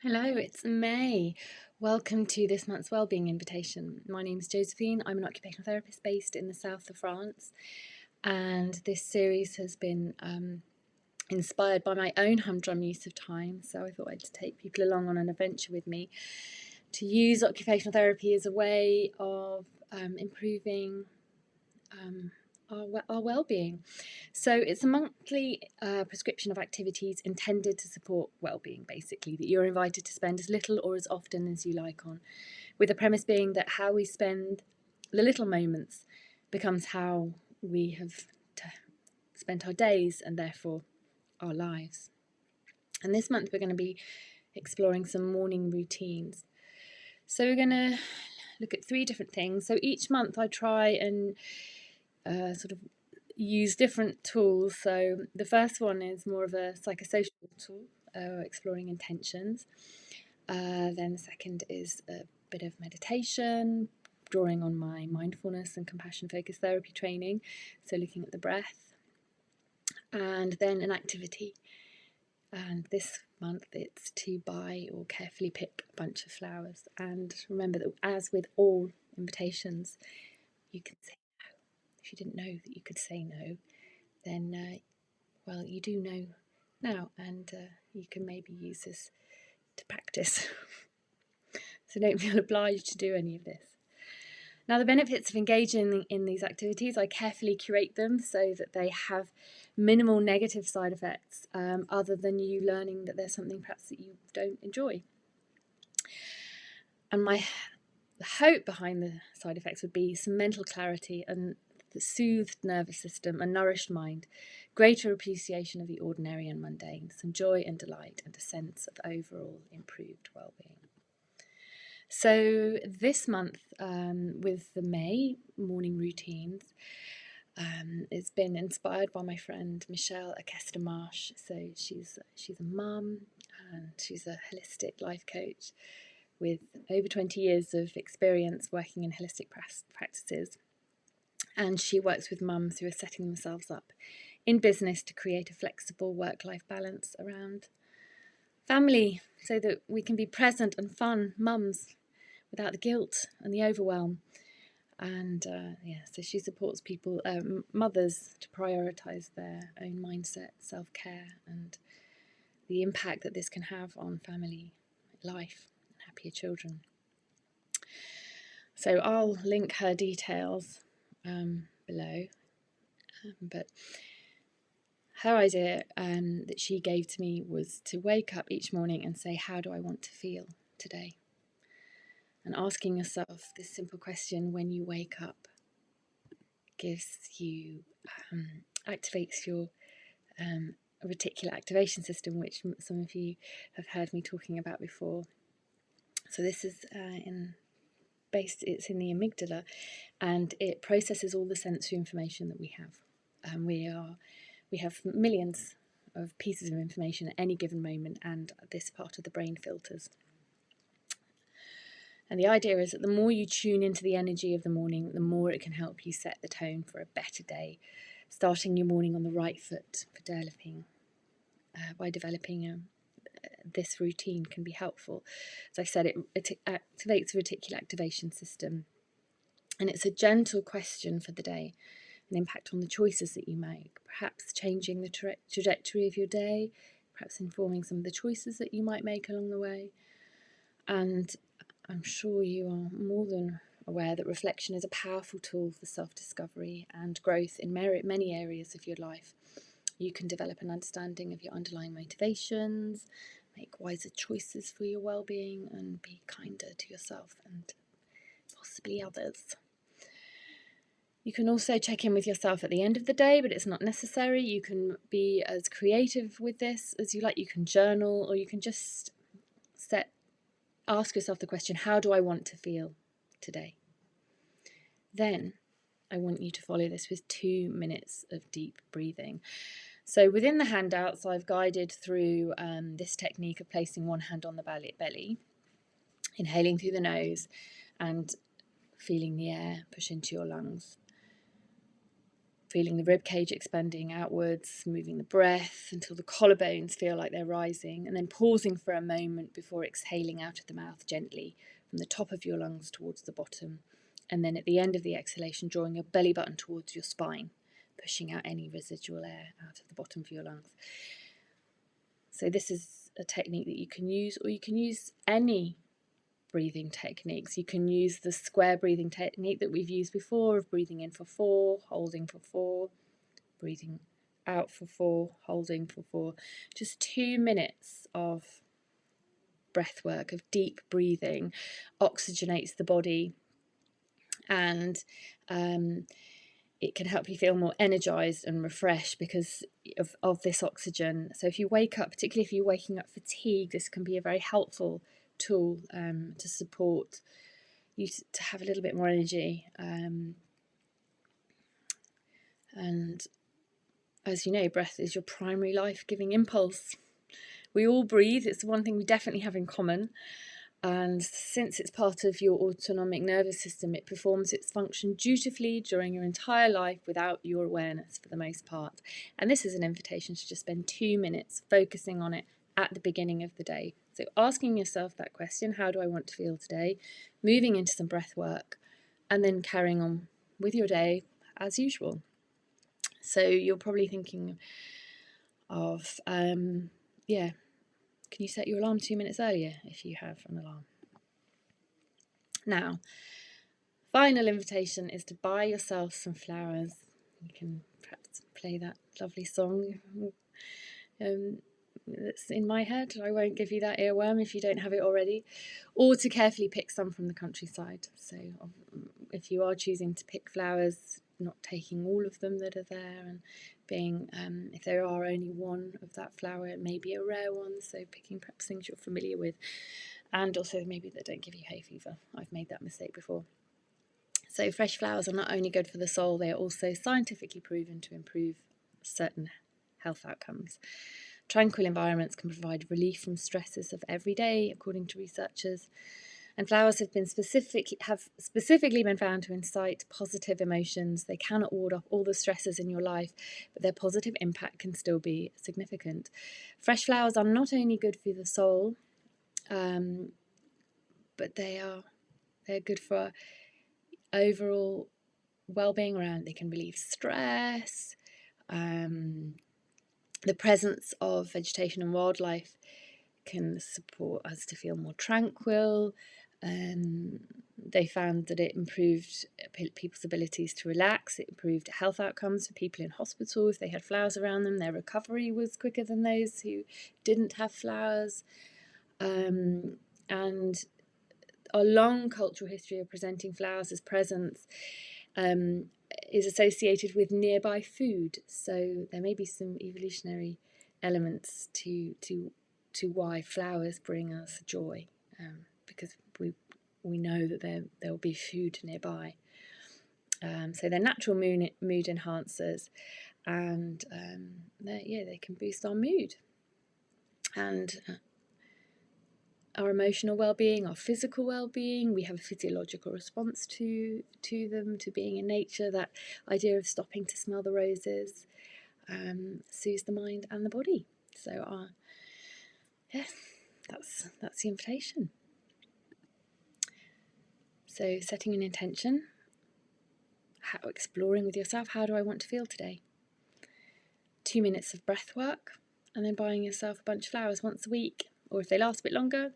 Hello, it's May. Welcome to this month's Wellbeing invitation. My name is Josephine. I'm an occupational therapist based in the south of France, and this series has been inspired by my own humdrum use of time. So I thought I'd take people along on an adventure with me to use occupational therapy as a way of improving our well-being. So it's a monthly prescription of activities intended to support well-being, basically, that you're invited to spend as little or as often as you like on, with the premise being that how we spend the little moments becomes how we have spent our days and therefore our lives. And this month we're going to be exploring some morning routines. So we're going to look at 3 different things. So each month I try and sort of use different tools. So the first one is more of a psychosocial tool, exploring intentions. Then the second is a bit of meditation, drawing on my mindfulness and compassion focused therapy training, so looking at the breath. And then an activity. And this month it's to buy or carefully pick a bunch of flowers. And remember that, as with all invitations, you can say no. If you didn't know that you could say no, then well, you do know now, and you can maybe use this to practice. So don't feel obliged to do any of this. Now, the benefits of engaging in these activities, I carefully curate them so that they have minimal negative side effects, other than you learning that there's something perhaps that you don't enjoy. And the hope behind the side effects would be some mental clarity and the soothed nervous system, a nourished mind, greater appreciation of the ordinary and mundane, some joy and delight, and a sense of overall improved well-being. So this month, with the May morning routines, it's been inspired by my friend Michele Marsh. So she's a mum and she's a holistic life coach with over 20 years of experience working in holistic practices. And she works with mums who are setting themselves up in business to create a flexible work-life balance around family, so that we can be present and fun mums without the guilt and the overwhelm. And so she supports people, mothers, to prioritise their own mindset, self-care, and the impact that this can have on family life and happier children. So I'll link her details below, but her idea that she gave to me was to wake up each morning and say, how do I want to feel today? And asking yourself this simple question when you wake up activates your reticular activation system, which some of you have heard me talking about before. So this is it's in the amygdala, and it processes all the sensory information that we have. We have millions of pieces of information at any given moment, and this part of the brain filters. And the idea is that the more you tune into the energy of the morning, the more it can help you set the tone for a better day, starting your morning on the right foot. By developing this routine can be helpful. As I said, it activates the reticular activation system, and it's a gentle question for the day, an impact on the choices that you make, perhaps changing the trajectory of your day, perhaps informing some of the choices that you might make along the way. And I'm sure you are more than aware that reflection is a powerful tool for self-discovery and growth in many areas of your life. You can develop an understanding of your underlying motivations, make wiser choices for your well-being, and be kinder to yourself and possibly others. You can also check in with yourself at the end of the day, but it's not necessary. You can be as creative with this as you like. You can journal, or you can just ask yourself the question, how do I want to feel today? Then I want you to follow this with 2 minutes of deep breathing. So within the handouts, I've guided through this technique of placing one hand on the belly, inhaling through the nose and feeling the air push into your lungs. feeling the rib cage expanding outwards, moving the breath until the collarbones feel like they're rising, and then pausing for a moment before exhaling out of the mouth gently from the top of your lungs towards the bottom. And then at the end of the exhalation, drawing your belly button towards your spine, pushing out any residual air out of the bottom of your lungs. So this is a technique that you can use, or you can use any breathing techniques. You can use the square breathing technique that we've used before, of breathing in for 4, holding for 4, breathing out for 4, holding for 4. Just 2 minutes of breath work, of deep breathing, oxygenates the body, and it can help you feel more energized and refreshed because of this oxygen. So if you wake up, particularly if you're waking up fatigued, this can be a very helpful tool to support you to have a little bit more energy. And as you know, breath is your primary life-giving impulse. We all breathe. It's one thing we definitely have in common. And since it's part of your autonomic nervous system, it performs its function dutifully during your entire life without your awareness for the most part. And this is an invitation to just spend 2 minutes focusing on it at the beginning of the day. So asking yourself that question, how do I want to feel today? Moving into some breath work, and then carrying on with your day as usual. So you're probably thinking of, can you set your alarm 2 minutes earlier if you have an alarm? Now, final invitation is to buy yourself some flowers. You can perhaps play that lovely song that's in my head. I won't give you that earworm if you don't have it already. Or to carefully pick some from the countryside. So if you are choosing to pick flowers, not taking all of them that are there, and being, if there are only one of that flower, it may be a rare one, so picking perhaps things you're familiar with, and also maybe that don't give you hay fever. I've made that mistake before. So fresh flowers are not only good for the soul, they are also scientifically proven to improve certain health outcomes. Tranquil environments can provide relief from stresses of every day, according to researchers. And flowers have specifically been found to incite positive emotions. They cannot ward off all the stresses in your life, but their positive impact can still be significant. Fresh flowers are not only good for the soul, but they're good for overall well-being around. They can relieve stress. The presence of vegetation and wildlife can support us to feel more tranquil. They found that it improved people's abilities to relax. It improved health outcomes for people in hospital. If they had flowers around them, their recovery was quicker than those who didn't have flowers. And our long cultural history of presenting flowers as presents is associated with nearby food. So there may be some evolutionary elements to why flowers bring us joy, because we know that there will be food nearby. So they're natural mood enhancers, and they can boost our mood and our emotional well-being, our physical well-being. We have a physiological response to them, to being in nature. That idea of stopping to smell the roses soothes the mind and the body. So that's the invitation. So setting an intention, exploring with yourself, how do I want to feel today? 2 minutes of breath work, and then buying yourself a bunch of flowers once a week, or if they last a bit longer,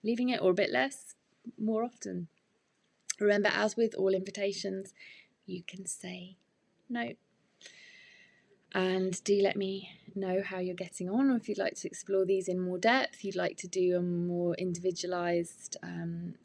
leaving it, or a bit less, more often. Remember, as with all invitations, you can say no. And do let me know how you're getting on, or if you'd like to explore these in more depth, you'd like to do a more individualised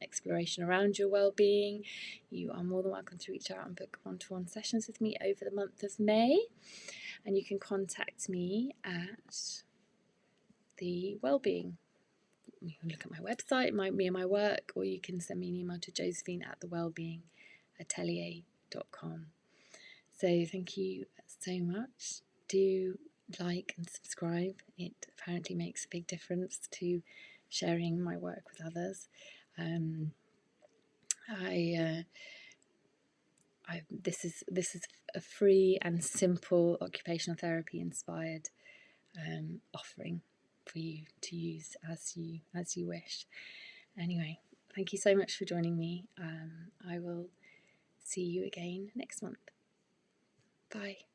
exploration around your well-being, you are more than welcome to reach out and book one-to-one sessions with me over the month of May. And you can contact me at the Wellbeing. You can look at my website, me and my work, or you can send me an email to Josephine at thewellbeingatelier.com. So thank you so much. Do like and subscribe. It apparently makes a big difference to sharing my work with others. this is a free and simple occupational therapy inspired offering for you to use as you wish. Anyway, thank you so much for joining me. I will see you again next month. Bye.